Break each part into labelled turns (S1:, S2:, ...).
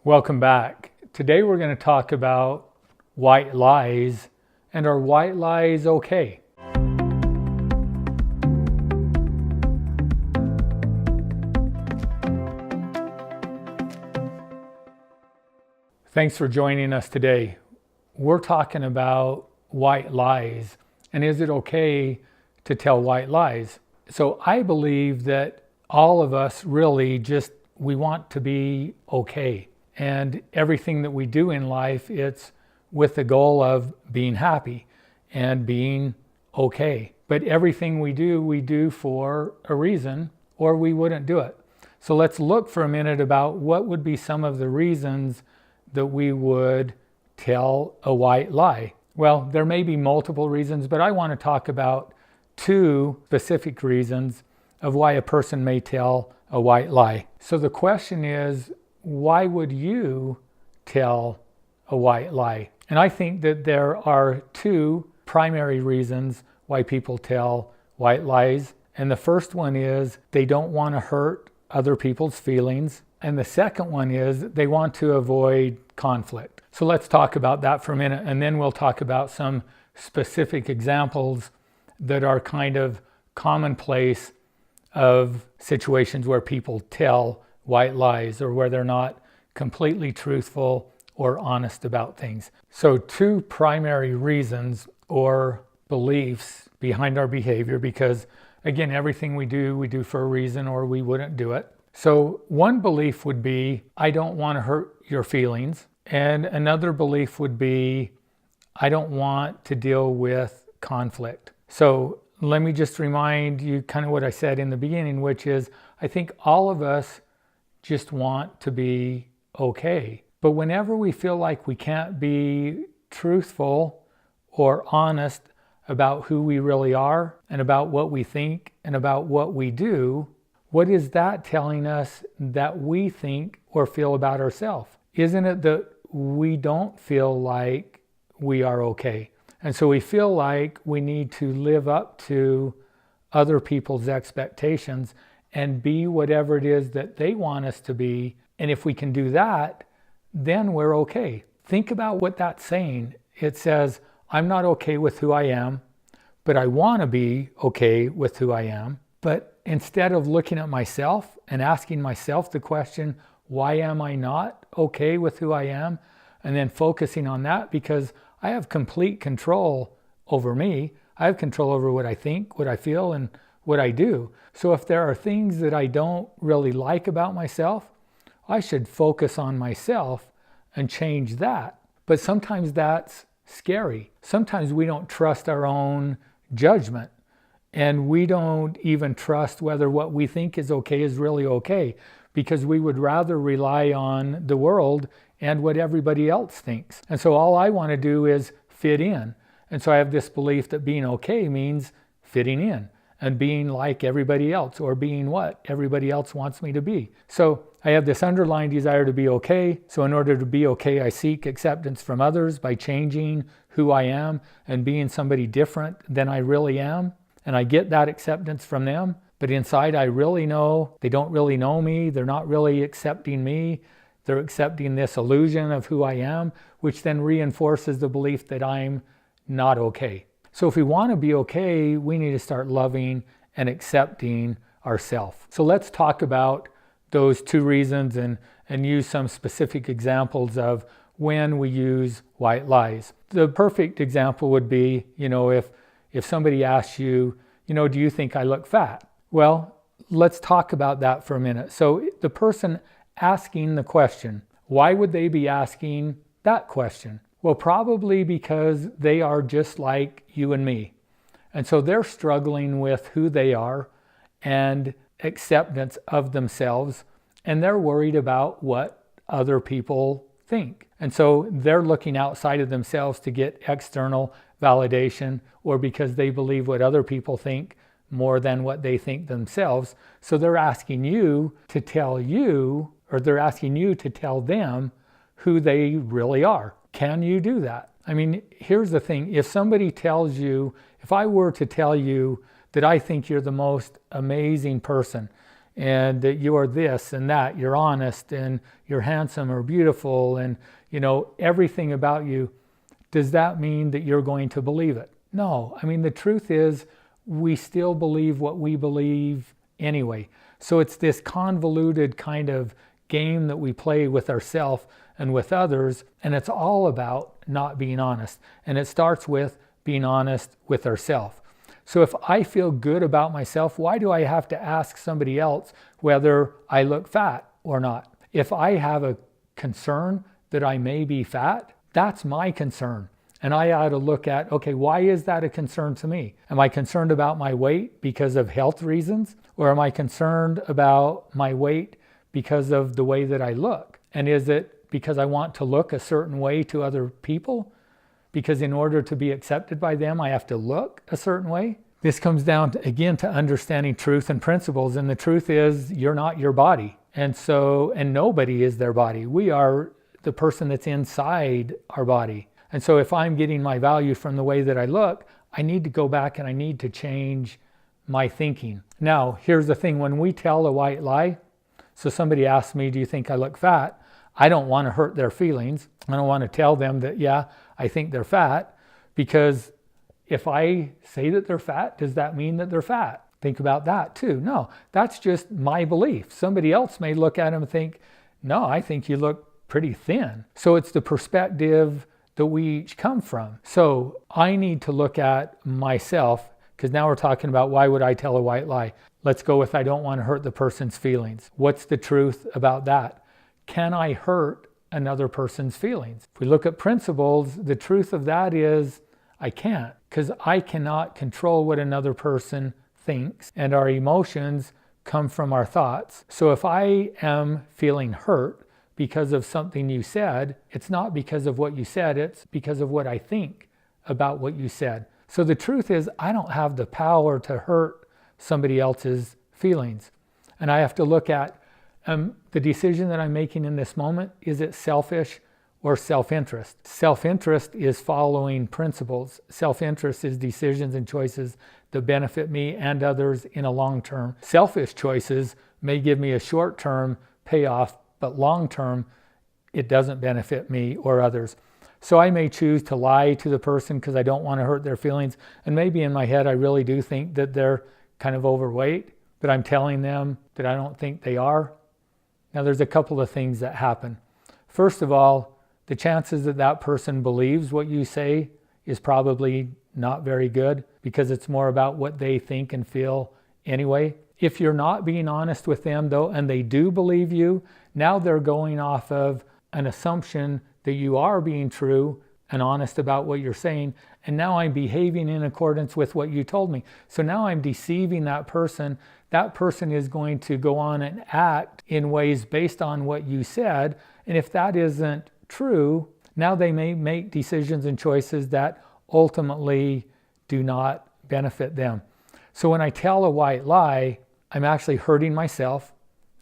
S1: Welcome back. Today we're going to talk about white lies, and are white lies okay? Thanks for joining us today. We're talking about white lies, and is it okay to tell white lies? So I believe that all of us really we want to be okay. And everything that we do in life, it's with the goal of being happy and being okay. But everything we do for a reason, or we wouldn't do it. So let's look for a minute about what would be some of the reasons that we would tell a white lie. Well, there may be multiple reasons, but I want to talk about two specific reasons of why a person may tell a white lie. So the question is, why would you tell a white lie? And I think that there are two primary reasons why people tell white lies. And the first one is they don't want to hurt other people's feelings. And the second one is they want to avoid conflict. So let's talk about that for a minute, and then we'll talk about some specific examples that are kind of commonplace of situations where people tell white lies or where they're not completely truthful or honest about things. So two primary reasons or beliefs behind our behavior, because again, everything we do for a reason or we wouldn't do it. So one belief would be, I don't want to hurt your feelings. And another belief would be, I don't want to deal with conflict. So let me just remind you kind of what I said in the beginning, which is I think all of us just want to be okay. But whenever we feel like we can't be truthful or honest about who we really are and about what we think and about what we do, what is that telling us that we think or feel about ourselves? Isn't it that we don't feel like we are okay? And so we feel like we need to live up to other people's expectations and be whatever it is that they want us to be. And if we can do that, then we're okay. Think about what that's saying. It says, I'm not okay with who I am, but I want to be okay with who I am. But instead of looking at myself and asking myself the question, why am I not okay with who I am? And then focusing on that, because I have complete control over me. I have control over what I think, what I feel, and what I do. So if there are things that I don't really like about myself, I should focus on myself and change that. But sometimes that's scary. Sometimes we don't trust our own judgment. And we don't even trust whether what we think is okay is really okay, because we would rather rely on the world and what everybody else thinks. And so all I want to do is fit in. And so I have this belief that being okay means fitting in and being like everybody else, or being what everybody else wants me to be. So I have this underlying desire to be okay. So in order to be okay, I seek acceptance from others by changing who I am and being somebody different than I really am. And I get that acceptance from them, but inside I really know they don't really know me. They're not really accepting me. They're accepting this illusion of who I am, which then reinforces the belief that I'm not okay. So if we want to be okay, we need to start loving and accepting ourselves. So let's talk about those two reasons and use some specific examples of when we use white lies. The perfect example would be, if somebody asks you, do you think I look fat? Well, let's talk about that for a minute. So the person asking the question, why would they be asking that question? Well, probably because they are just like you and me. And so they're struggling with who they are and acceptance of themselves. And they're worried about what other people think. And so they're looking outside of themselves to get external validation, or because they believe what other people think more than what they think themselves. So they're asking you to tell you, or they're asking you to tell them who they really are. Can you do that? I mean, here's the thing. If somebody tells you, if I were to tell you that I think you're the most amazing person, and that you are this and that, you're honest and you're handsome or beautiful and everything about you, does that mean that you're going to believe it? No. I mean, the truth is we still believe what we believe anyway. So it's this convoluted kind of game that we play with ourselves and with others, and it's all about not being honest. And it starts with being honest with ourselves. So if I feel good about myself, why do I have to ask somebody else whether I look fat or not? If I have a concern that I may be fat, that's my concern. And I ought to look at, okay, why is that a concern to me? Am I concerned about my weight because of health reasons? Or am I concerned about my weight because of the way that I look? And is it because I want to look a certain way to other people? Because in order to be accepted by them, I have to look a certain way? This comes down to, again, to understanding truth and principles. And the truth is, you're not your body. And nobody is their body. We are the person that's inside our body. And so if I'm getting my value from the way that I look, I need to go back and I need to change my thinking. Now, here's the thing. When we tell a white lie, so somebody asks me, do you think I look fat? I don't want to hurt their feelings. I don't want to tell them that, yeah, I think they're fat, because if I say that they're fat, does that mean that they're fat? Think about that too. No, that's just my belief. Somebody else may look at them and think, no, I think you look pretty thin. So it's the perspective that we each come from. So I need to look at myself, because now we're talking about why would I tell a white lie? Let's go with I don't want to hurt the person's feelings. What's the truth about that? Can I hurt another person's feelings? If we look at principles, the truth of that is I can't, because I cannot control what another person thinks, and our emotions come from our thoughts. So if I am feeling hurt because of something you said, it's not because of what you said, it's because of what I think about what you said. So the truth is, I don't have the power to hurt somebody else's feelings. And I have to look at the decision that I'm making in this moment, is it selfish or self-interest? Self-interest is following principles. Self-interest is decisions and choices that benefit me and others in a long term. Selfish choices may give me a short-term payoff, but long-term, it doesn't benefit me or others. So I may choose to lie to the person because I don't want to hurt their feelings. And maybe in my head, I really do think that they're kind of overweight, but I'm telling them that I don't think they are. Now, there's a couple of things that happen. First of all, the chances that that person believes what you say is probably not very good, because it's more about what they think and feel anyway. If you're not being honest with them, though, and they do believe you, now they're going off of an assumption that you are being true and honest about what you're saying, and now I'm behaving in accordance with what you told me. So now I'm deceiving that person. That person is going to go on and act in ways based on what you said, and if that isn't true, now they may make decisions and choices that ultimately do not benefit them. So when I tell a white lie, I'm actually hurting myself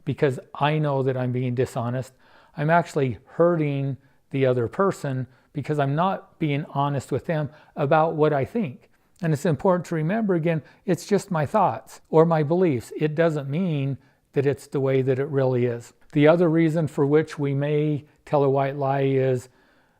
S1: because I know that I'm being dishonest. I'm actually hurting the other person because I'm not being honest with them about what I think. And it's important to remember, again, it's just my thoughts or my beliefs. It doesn't mean that it's the way that it really is. The other reason for which we may tell a white lie is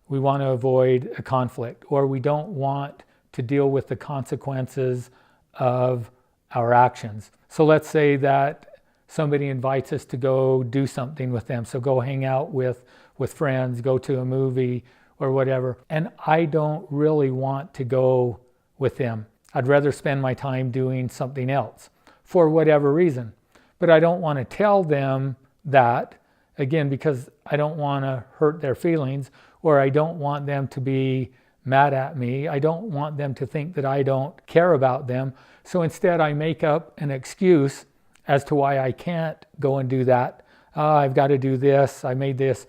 S1: we want to avoid a conflict, or we don't want to deal with the consequences of our actions. So let's say that somebody invites us to go do something with them. So go hang out with friends, go to a movie or whatever. And I don't really want to go with them. I'd rather spend my time doing something else for whatever reason. But I don't want to tell them that, again, because I don't want to hurt their feelings, or I don't want them to be mad at me. I don't want them to think that I don't care about them. So instead I make up an excuse as to why I can't go and do that. I've got to do this. I made this,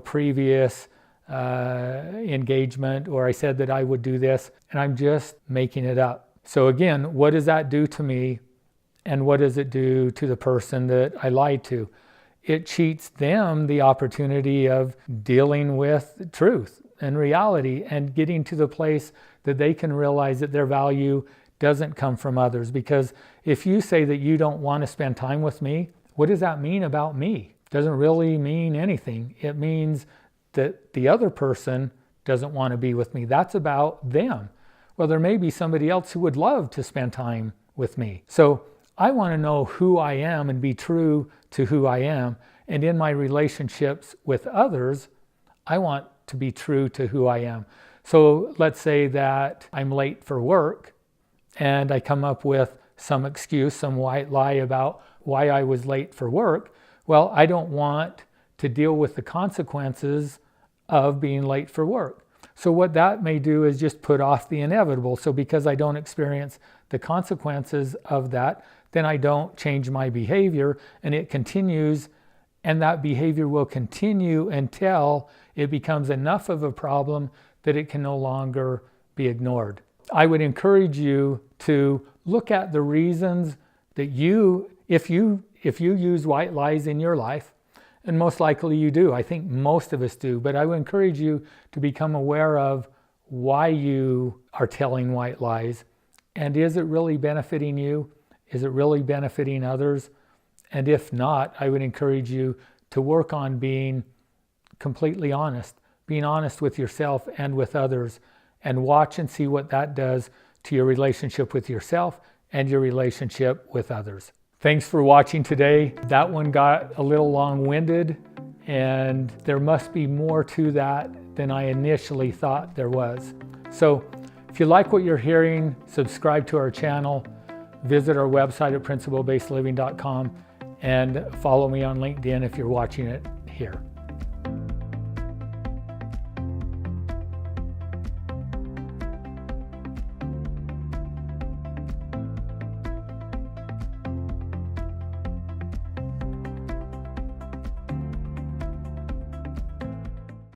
S1: previous engagement, or I said that I would do this, and I'm just making it up. So again, what does that do to me? And what does it do to the person that I lied to? It cheats them the opportunity of dealing with truth and reality and getting to the place that they can realize that their value doesn't come from others. Because if you say that you don't want to spend time with me, what does that mean about me? Doesn't really mean anything. It means that the other person doesn't want to be with me. That's about them. Well, there may be somebody else who would love to spend time with me. So I want to know who I am and be true to who I am. And in my relationships with others, I want to be true to who I am. So let's say that I'm late for work and I come up with some excuse, some white lie about why I was late for work. Well, I don't want to deal with the consequences of being late for work. So what that may do is just put off the inevitable. So because I don't experience the consequences of that, then I don't change my behavior, and it continues, and that behavior will continue until it becomes enough of a problem that it can no longer be ignored. I would encourage you to look at the reasons that if you use white lies in your life, and most likely you do. I think most of us do, but I would encourage you to become aware of why you are telling white lies, and is it really benefiting you? Is it really benefiting others? And if not, I would encourage you to work on being completely honest, being honest with yourself and with others, and watch and see what that does to your relationship with yourself and your relationship with others. Thanks for watching today. That one got a little long-winded, and there must be more to that than I initially thought there was. So if you like what you're hearing, subscribe to our channel, visit our website at principlebasedliving.com, and follow me on LinkedIn if you're watching it here.